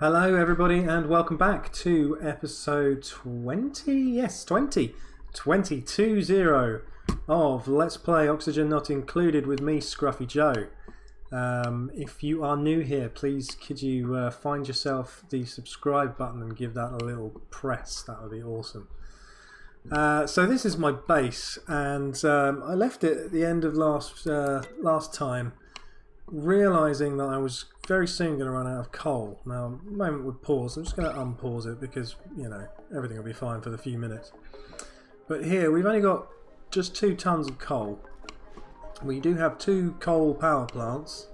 Hello everybody and welcome back to episode 20, yes 20, 2020 of Let's Play Oxygen Not Included with me, Scruffy Joe. If you are new here, please could you find yourself the subscribe button and give that a little press, that would be awesome. So this is my base and I left it at the end of last time, realising that I was very soon going to run out of coal. Now, a moment would pause. I'm just going to unpause it because, you know, everything will be fine for the few minutes. But here, we've only got just 2 tons of coal. We do have 2 coal power plants.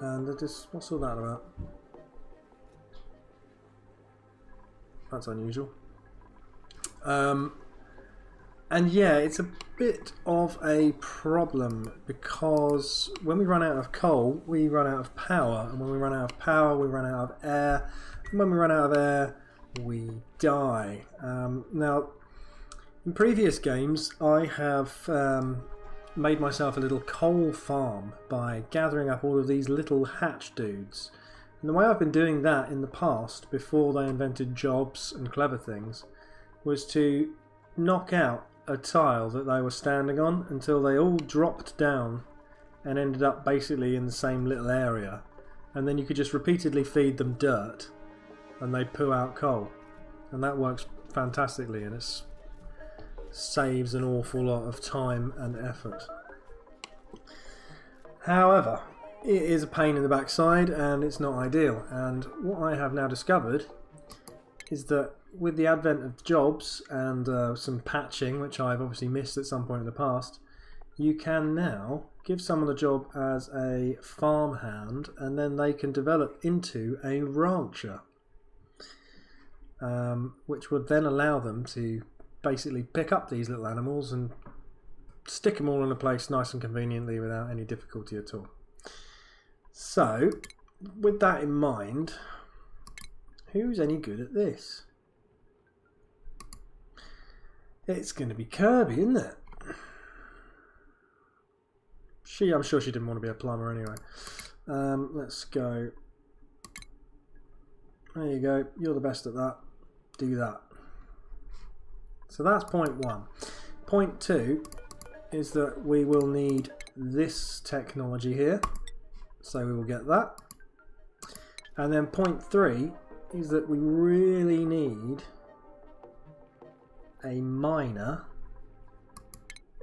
And what's all that about? That's unusual. And yeah, it's a bit of a problem because when we run out of coal, we run out of power, and when we run out of power, we run out of air, and when we run out of air, we die. Now, in previous games, I have made myself a little coal farm by gathering up all of these little hatch dudes. And the way I've been doing that in the past, before they invented jobs and clever things, was to knock out a tile that they were standing on until they all dropped down and ended up basically in the same little area, and then you could just repeatedly feed them dirt and they poo out coal, and that works fantastically, and it saves an awful lot of time and effort. However, it is a pain in the backside and it's not ideal, and what I have now discovered is that with the advent of jobs and some patching, which I've obviously missed at some point in the past, you can now give someone a job as a farmhand and then they can develop into a rancher, which would then allow them to basically pick up these little animals and stick them all in a place nice and conveniently without any difficulty at all. So, with that in mind, who's any good at this? It's going to be Kirby, isn't it? I'm sure she didn't want to be a plumber anyway. Let's go. There you go. You're the best at that. Do that. So that's point 1. Point 2 is that we will need this technology here. So we will get that. And then point 3 is that we really need a miner,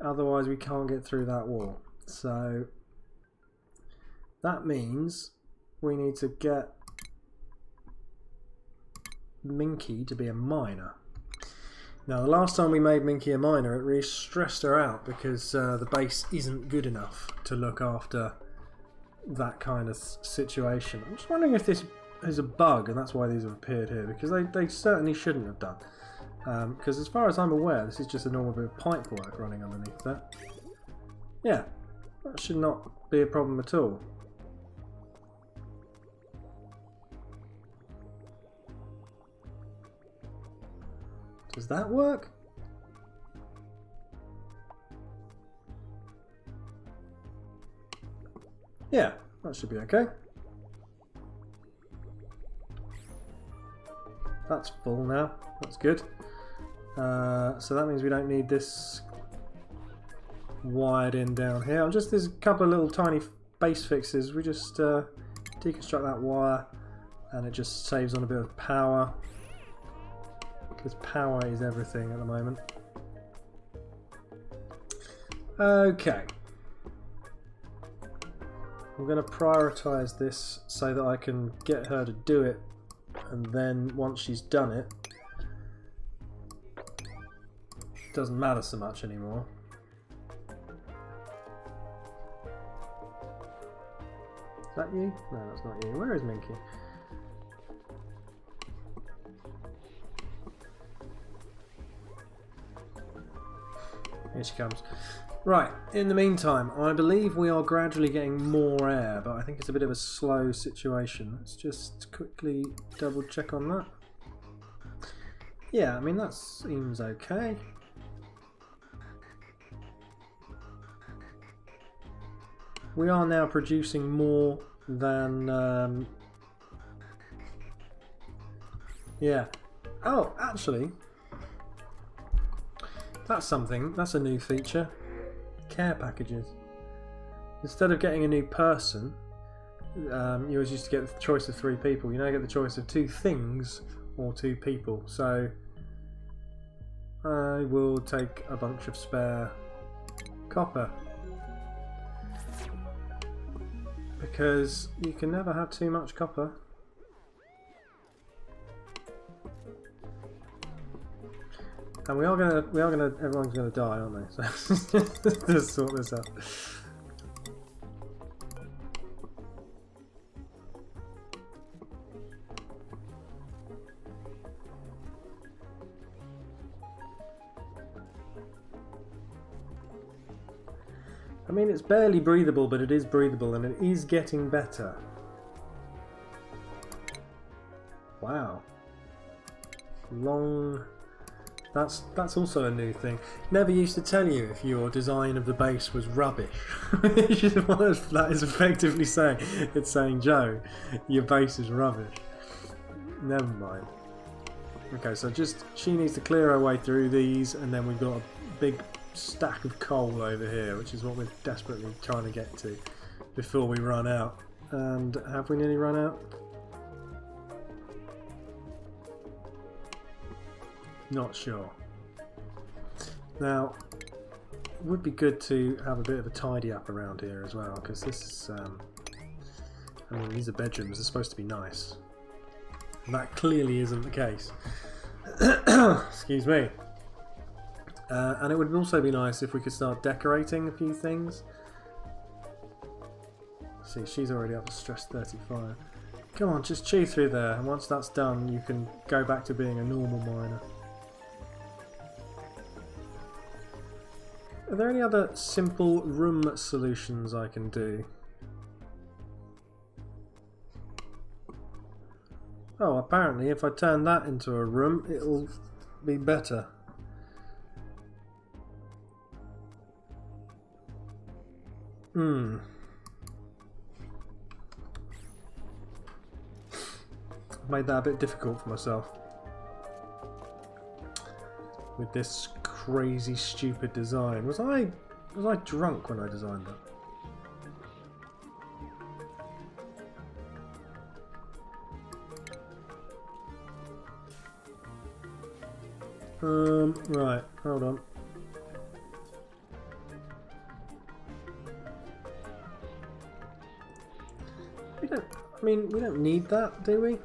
otherwise we can't get through that wall. So that means we need to get Minky to be a miner. Now, the last time we made Minky a miner, it really stressed her out because the base isn't good enough to look after that kind of situation. I'm just wondering if this is a bug and that's why these have appeared here, because they certainly shouldn't have done. Because as far as I'm aware, this is just a normal bit of pipe work running underneath that. Yeah, that should not be a problem at all. Does that work? Yeah, that should be okay. That's full now, that's good. So that means we don't need this wired in down here. There's a couple of little tiny base fixes. We just deconstruct that wire and it just saves on a bit of power, because power is everything at the moment. Okay. I'm going to prioritise this so that I can get her to do it, and then once she's done it, doesn't matter so much anymore. Is that you? No, that's not you. Where is Minky? Here she comes. Right, in the meantime, I believe we are gradually getting more air, but I think it's a bit of a slow situation. Let's just quickly double check on that. Yeah, I mean, that seems okay. We are now producing more than Yeah. Oh, actually, that's something. That's a new feature. Care packages. Instead of getting a new person, you always used to get the choice of 3 people. You now get the choice of 2 things or 2 people. So I will take a bunch of spare copper. Because you can never have too much copper. And everyone's gonna die, aren't they? So just sort this out. I mean, it's barely breathable, but it is breathable, and it is getting better. Wow. Long. That's also a new thing. Never used to tell you if your design of the base was rubbish. Which is what that is effectively saying. It's saying, Joe, your base is rubbish. Never mind. Okay, so she needs to clear her way through these, and then we've got a big stack of coal over here, which is what we're desperately trying to get to before we run out. And have we nearly run out? Not sure. Now, it would be good to have a bit of a tidy up around here as well, because this is, I mean, these are bedrooms, they're supposed to be nice. And that clearly isn't the case. Excuse me. And it would also be nice if we could start decorating a few things. See, she's already up to stress 35. Come on, just chew through there, and once that's done, you can go back to being a normal miner. Are there any other simple room solutions I can do? Oh, apparently if I turn that into a room, it'll be better. I've made that a bit difficult for myself with this crazy stupid design. Was I drunk when I designed that? Right, hold on. We don't need that, do we?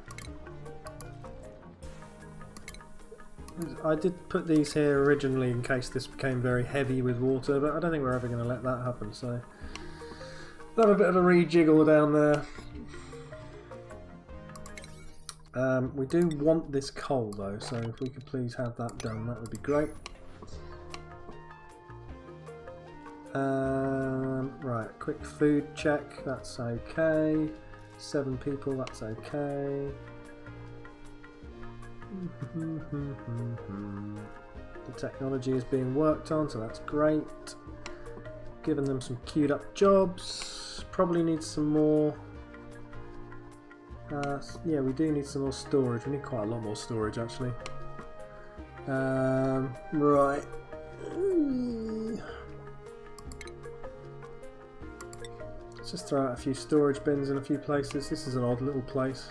I did put these here originally in case this became very heavy with water, but I don't think we're ever going to let that happen, so we'll have a bit of a rejiggle down there. We do want this coal though, so if we could please have that done, that would be great. Right, quick food check, that's okay. 7 people, that's okay. The technology is being worked on, so that's great. Giving them some queued up jobs. Probably need some more. Yeah, we do need some more storage. We need quite a lot more storage actually. Right. Let's just throw out a few storage bins in a few places. This is an odd little place.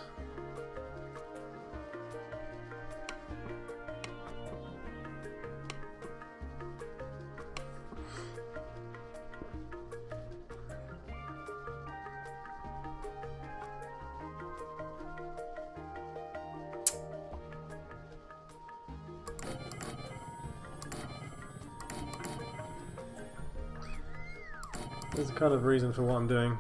There's a kind of reason for what I'm doing.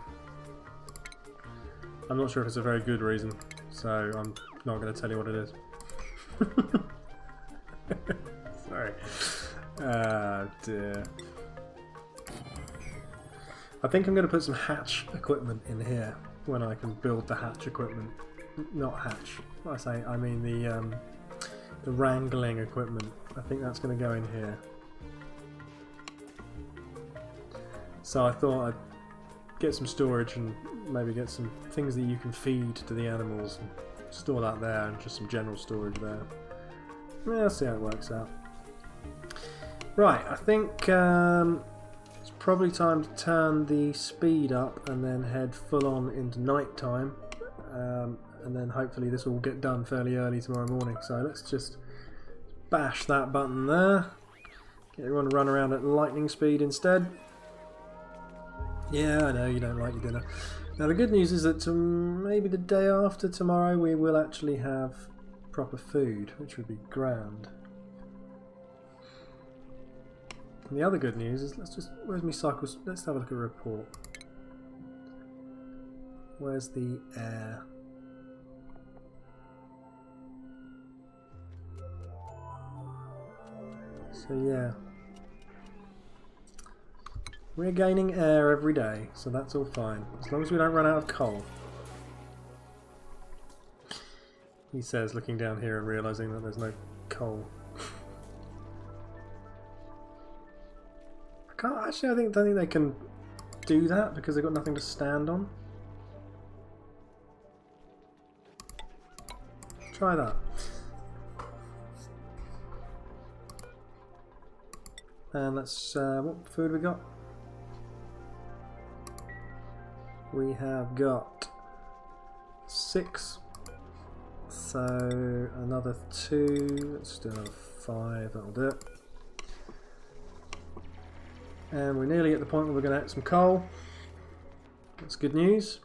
I'm not sure if it's a very good reason, so I'm not going to tell you what it is. Sorry. Ah, dear. I think I'm going to put some hatch equipment in here when I can build the hatch equipment. Not hatch. I mean the wrangling equipment. I think that's going to go in here. So I thought I'd get some storage and maybe get some things that you can feed to the animals and store that there and just some general storage there. Yeah, let's see how it works out. Right, I think it's probably time to turn the speed up and then head full on into night time. And then hopefully this will get done fairly early tomorrow morning. So let's just bash that button there. Get everyone to run around at lightning speed instead. Yeah, I know you don't like your dinner. Now the good news is that maybe the day after tomorrow we will actually have proper food, which would be grand. And the other good news is, where's my cycles? Let's have a look at a report. Where's the air? So yeah, we're gaining air every day, so that's all fine, as long as we don't run out of coal. He says, looking down here and realising that there's no coal. I don't think they can do that because they've got nothing to stand on. Try that. And that's what food we got? We have got 6. So another 2. Let's do another 5. That'll do it. And we're nearly at the point where we're going to add some coal. That's good news.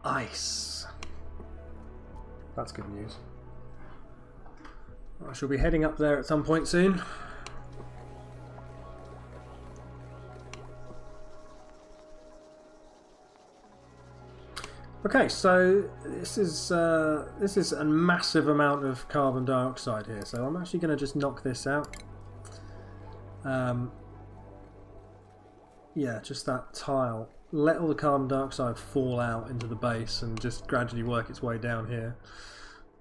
Ice. That's good news. I shall be heading up there at some point soon. Okay, so this is a massive amount of carbon dioxide here, so I'm actually going to just knock this out. Yeah, just that tile. Let all the carbon dioxide fall out into the base and just gradually work its way down here.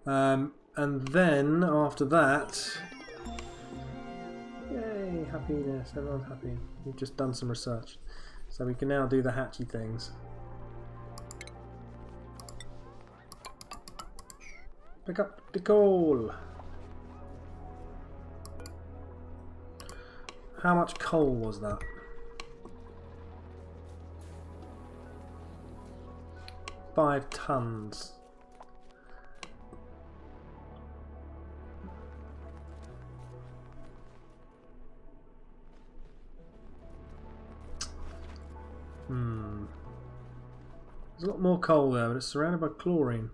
And then after that, yay, happiness, everyone's happy. We've just done some research, so we can now do the hatchy things. Pick up the coal. How much coal was that? 5 tons. There's a lot more coal there, but it's surrounded by chlorine.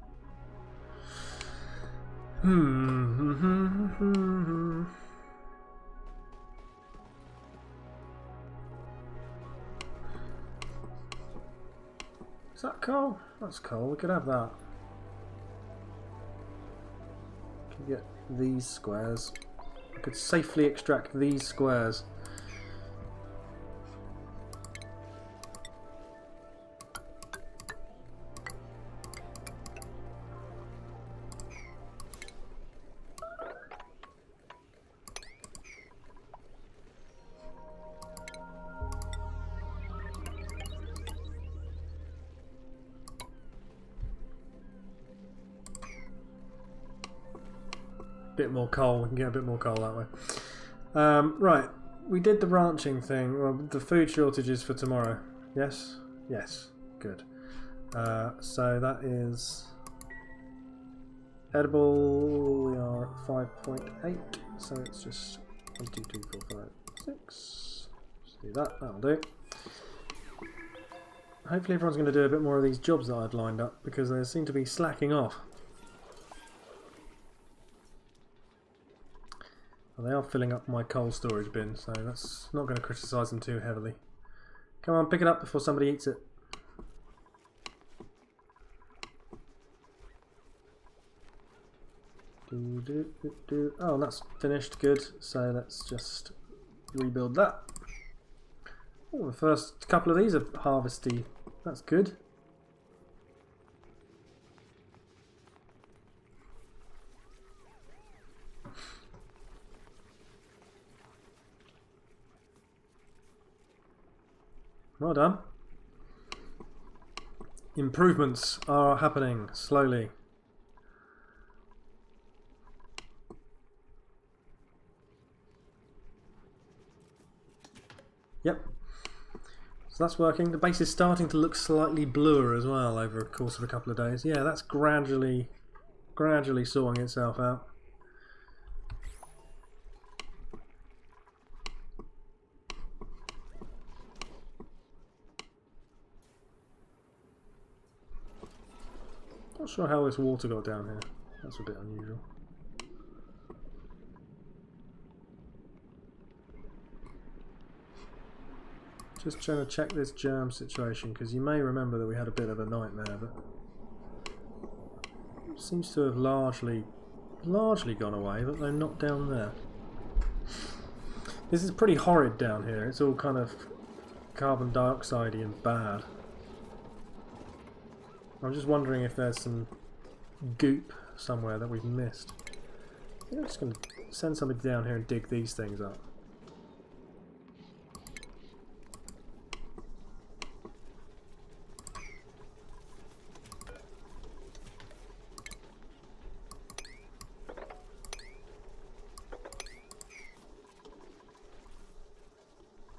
Is that coal? That's coal. We could have that. Can get these squares. I could safely extract these squares. Bit more coal, we can get a bit more coal that way. Right, we did the ranching thing, well, the food shortages for tomorrow. Yes? Yes, good. So that is edible. We are at 5.8, so it's just 1, 2, 3, 4, 5, 6. Let's do that, that'll do. Hopefully everyone's going to do a bit more of these jobs that I've lined up, because they seem to be slacking off. They are filling up my coal storage bin, so that's not going to criticise them too heavily. Come on, pick it up before somebody eats it. Oh, that's finished, good. So let's just rebuild that. Oh, the first couple of these are harvesty. That's good. Well done. Improvements are happening slowly. Yep. So that's working. The base is starting to look slightly bluer as well over the course of a couple of days. Yeah, that's gradually sorting itself out. Not sure how this water got down here. That's a bit unusual. Just trying to check this germ situation, because you may remember that we had a bit of a nightmare, but it seems to have largely gone away, but they're not down there. This is pretty horrid down here. It's all kind of carbon dioxide-y and bad. I'm just wondering if there's some goop somewhere that we've missed. I think I'm just going to send somebody down here and dig these things up.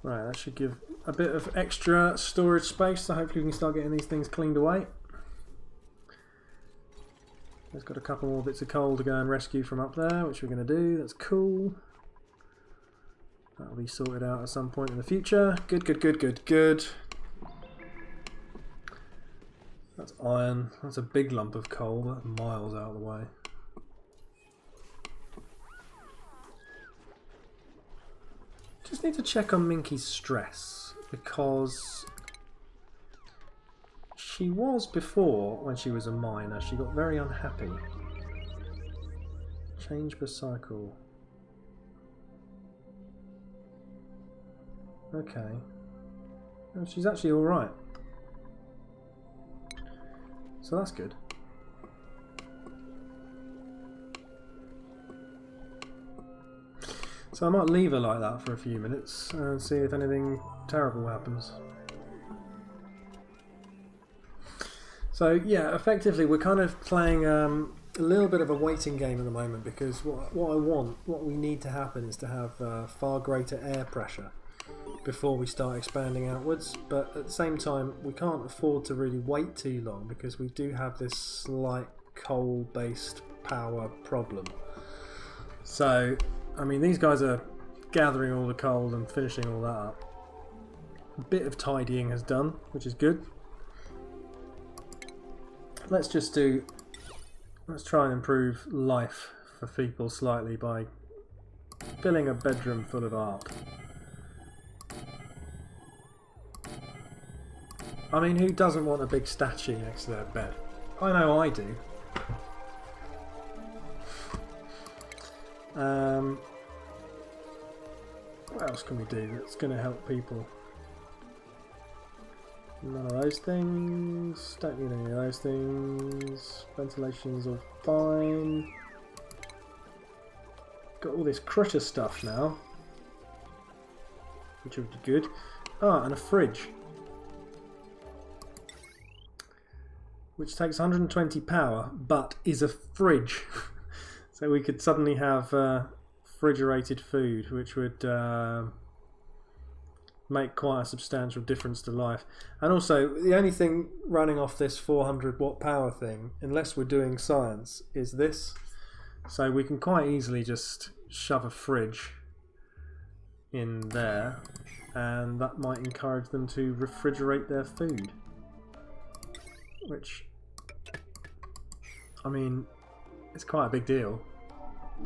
Right, that should give a bit of extra storage space, so hopefully we can start getting these things cleaned away. There's got a couple more bits of coal to go and rescue from up there, which we're going to do. That's cool. That'll be sorted out at some point in the future. Good, good, good, good, good. That's iron. That's a big lump of coal. That's miles out of the way. Just need to check on Minky's stress, because she was before, when she was a miner, she got very unhappy. Change per cycle. Okay. Oh, she's actually alright. So that's good. So I might leave her like that for a few minutes and see if anything terrible happens. So yeah, effectively we're kind of playing a little bit of a waiting game at the moment, because what we need to happen is to have far greater air pressure before we start expanding outwards, but at the same time we can't afford to really wait too long, because we do have this slight coal-based power problem. So I mean, these guys are gathering all the coal and finishing all that up. A bit of tidying has done, which is good. Let's try and improve life for people slightly by filling a bedroom full of art. I mean, who doesn't want a big statue next to their bed? I know I do. What else can we do that's going to help people? None of those things. Don't need any of those things. Ventilation's all fine. Got all this critter stuff now, which would be good. Ah, and a fridge, which takes 120 power, but is a fridge. So we could suddenly have refrigerated food, which would make quite a substantial difference to life. And also, the only thing running off this 400 watt power thing, unless we're doing science, is this. So we can quite easily just shove a fridge in there, and that might encourage them to refrigerate their food. Which, I mean, it's quite a big deal.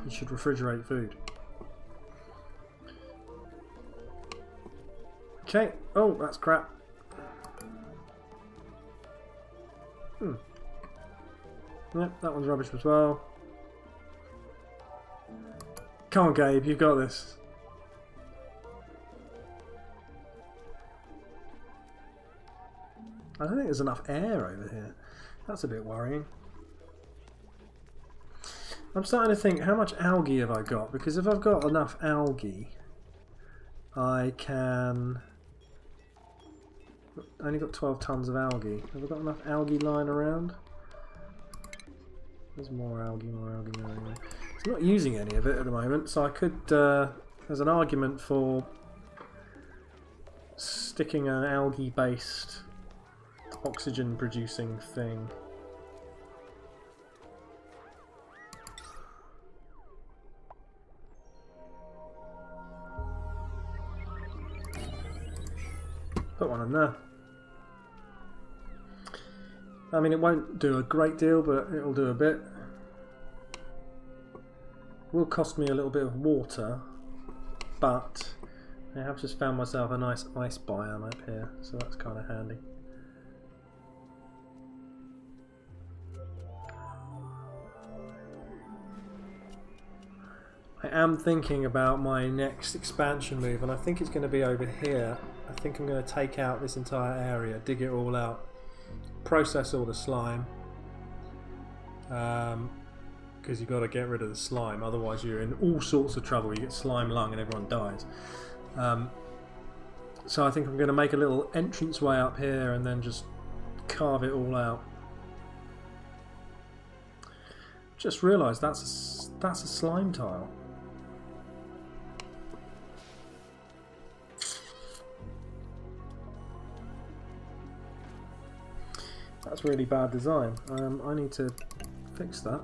You should refrigerate food. Okay. Oh, that's crap. Yep, that one's rubbish as well. Come on, Gabe, you've got this. I don't think there's enough air over here. That's a bit worrying. I'm starting to think, how much algae have I got? Because if I've got enough algae, I can Only got 12 tons of algae. Have we got enough algae lying around? There's more algae, more algae, more algae. I'm not using any of it at the moment, so I could, there's an argument for sticking an algae-based oxygen-producing thing. Put one in there. I mean, it won't do a great deal, but it'll do a bit. Will cost me a little bit of water, but I have just found myself a nice ice biome up here, so that's kind of handy. I am thinking about my next expansion move, and I think it's going to be over here. I think I'm going to take out this entire area, dig it all out, process all the slime, because you've got to get rid of the slime, otherwise you're in all sorts of trouble. You get slime lung and everyone dies. So I think I'm going to make a little entrance way up here and then just carve it all out. Just realised that's a slime tile. That's really bad design. I need to fix that.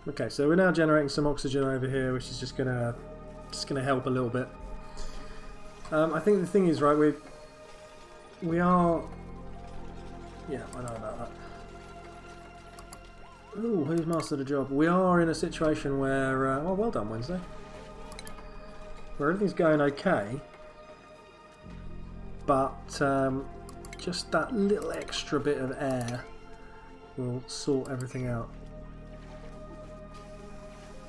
Okay, so we're now generating some oxygen over here, which is just gonna help a little bit. I think the thing is, right, we are. Yeah, I know about that. Ooh, who's mastered the job? We are in a situation where, oh, well done, Wednesday. Where everything's going okay, but just that little extra bit of air will sort everything out.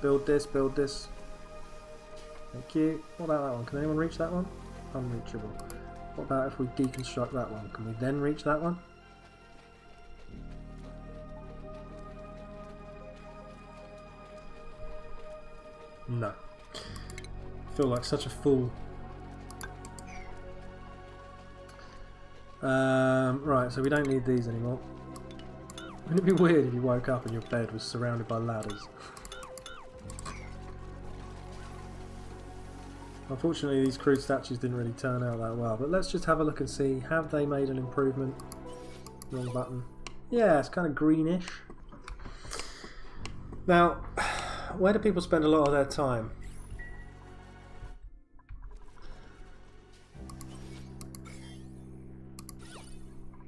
Build this, build this. Thank you. What about that one? Can anyone reach that one? Unreachable. What about if we deconstruct that one? Can we then reach that one? No. I feel like such a fool. Right, so we don't need these anymore. Wouldn't it be weird if you woke up and your bed was surrounded by ladders? Unfortunately, these crude statues didn't really turn out that well, but let's just have a look and see, have they made an improvement? Wrong button. Yeah, it's kind of greenish. Now, where do people spend a lot of their time?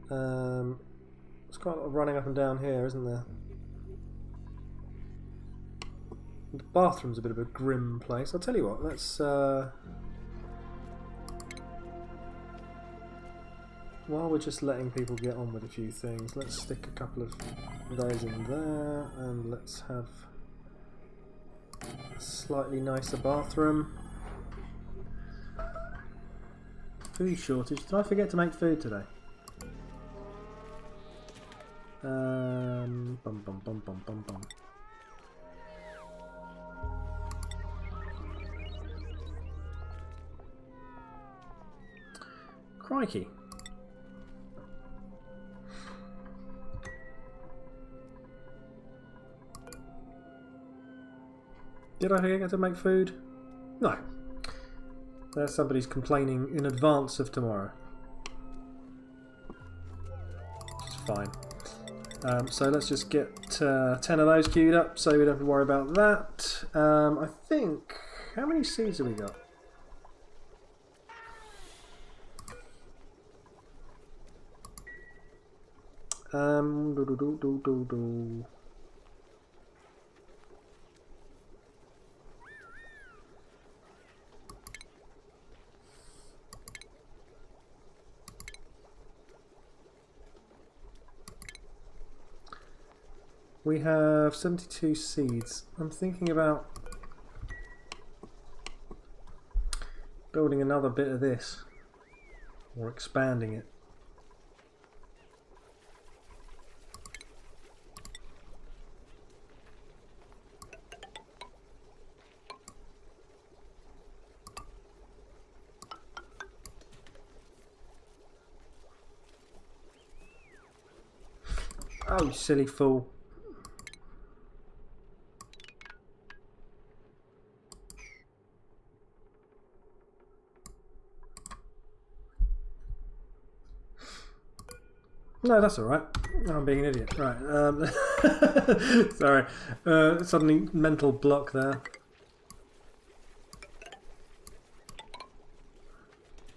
There's quite a lot of running up and down here, isn't there? The bathroom's a bit of a grim place. I'll tell you what, let's while we're just letting people get on with a few things, let's stick a couple of those in there, and let's have a slightly nicer bathroom. Food shortage. Did I forget to make food today? Bum bum bum bum bum bum. Crikey. Did I forget to make food? No. There's somebody's complaining in advance of tomorrow. Which is fine. So let's just get 10 of those queued up so we don't have to worry about that. I think... How many seeds have we got? We have 72 seeds. I'm thinking about building another bit of this, or expanding it. Oh, silly fool. No, that's alright. I'm being an idiot. Right. Sorry. Suddenly mental block there.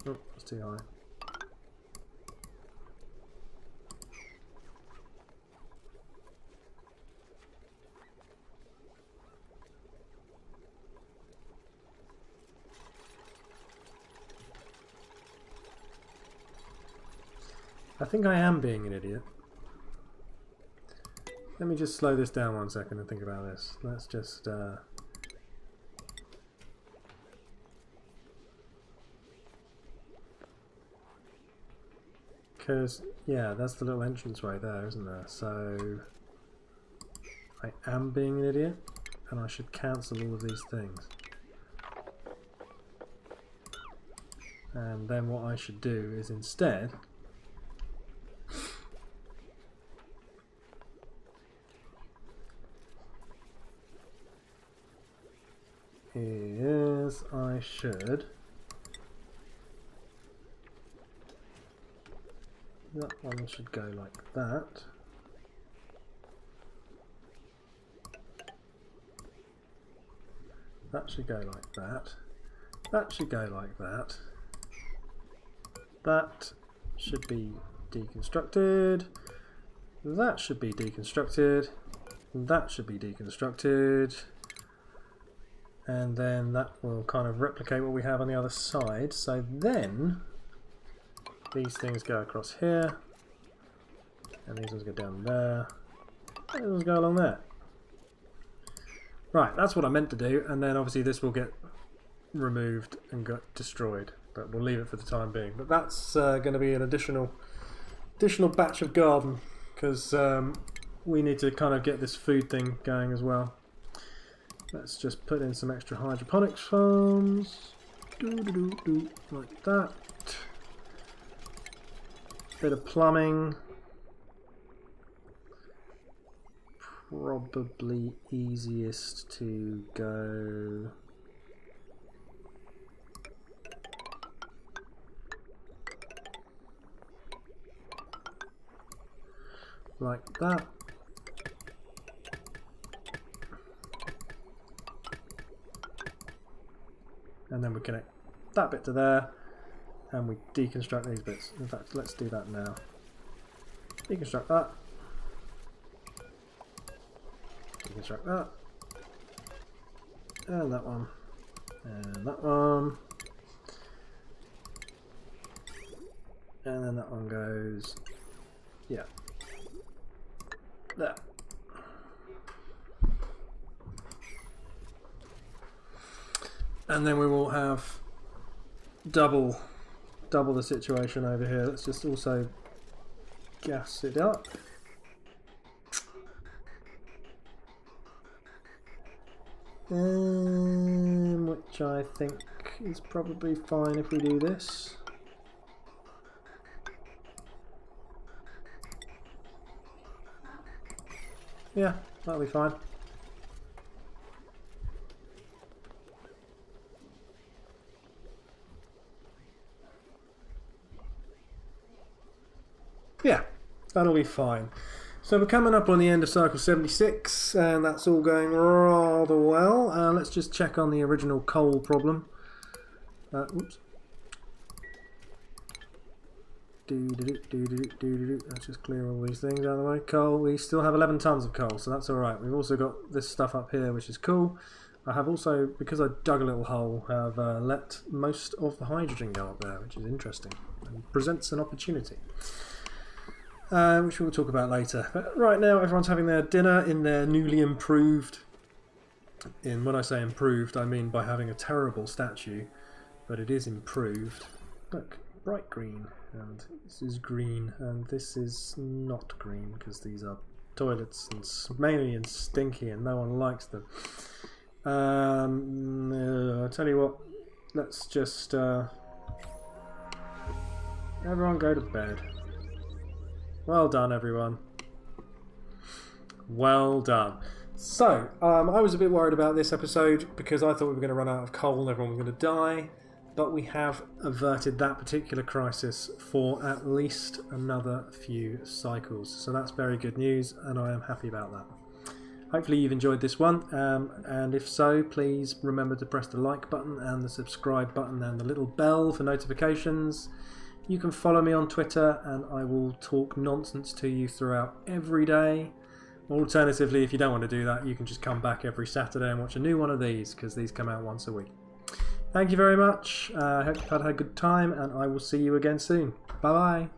Oh, it's too high. I think I am being an idiot. Let me just slow this down 1 second and think about this. Let's just... Because, yeah, that's the little entranceway there, isn't there? So, I am being an idiot, and I should cancel all of these things. And then what I should do is instead... is I should... That one should go like that. That should go like that. That should go like that. That should be deconstructed. That should be deconstructed. That should be deconstructed. And then that will kind of replicate what we have on the other side. So then these things go across here, and these ones go down there, and these ones go along there. Right, that's what I meant to do, and then obviously this will get removed and get destroyed, but we'll leave it for the time being. But that's going to be an additional batch of garden, because we need to kind of get this food thing going as well. Let's just put in some extra hydroponics farms, like that. Bit of plumbing. Probably easiest to go like that. And then we connect that bit to there, and we deconstruct these bits. In fact, let's do that now. Deconstruct that. Deconstruct that. And that one. And that one. And then that one goes... yeah. There. And then we will have double the situation over here. Let's just also gas it up. Which I think is probably fine if we do this. Yeah, that'll be fine. Yeah, that'll be fine. So we're coming up on the end of cycle 76, and that's all going rather well. Let's just check on the original coal problem. Oops. Let's just clear all these things out of the way. Coal, we still have 11 tons of coal, so that's alright. We've also got this stuff up here, which is cool. I have also, because I dug a little hole, have let most of the hydrogen go up there, which is interesting and presents an opportunity. Which we'll talk about later. But right now everyone's having their dinner in their newly improved... when I say improved, I mean by having a terrible statue, but it is improved. Look, bright green, and this is green, and this is not green, because these are toilets and smelly and stinky and no one likes them. I'll tell you what, let's just... everyone go to bed. Well done, everyone. Well done. So, I was a bit worried about this episode because I thought we were going to run out of coal and everyone was going to die, but we have averted that particular crisis for at least another few cycles. So that's very good news, and I am happy about that. Hopefully you've enjoyed this one, and if so, please remember to press the like button and the subscribe button and the little bell for notifications. You can follow me on Twitter, and I will talk nonsense to you throughout every day. Alternatively, if you don't want to do that, you can just come back every Saturday and watch a new one of these, because these come out once a week. Thank you very much. I hope you've had a good time, and I will see you again soon. Bye bye.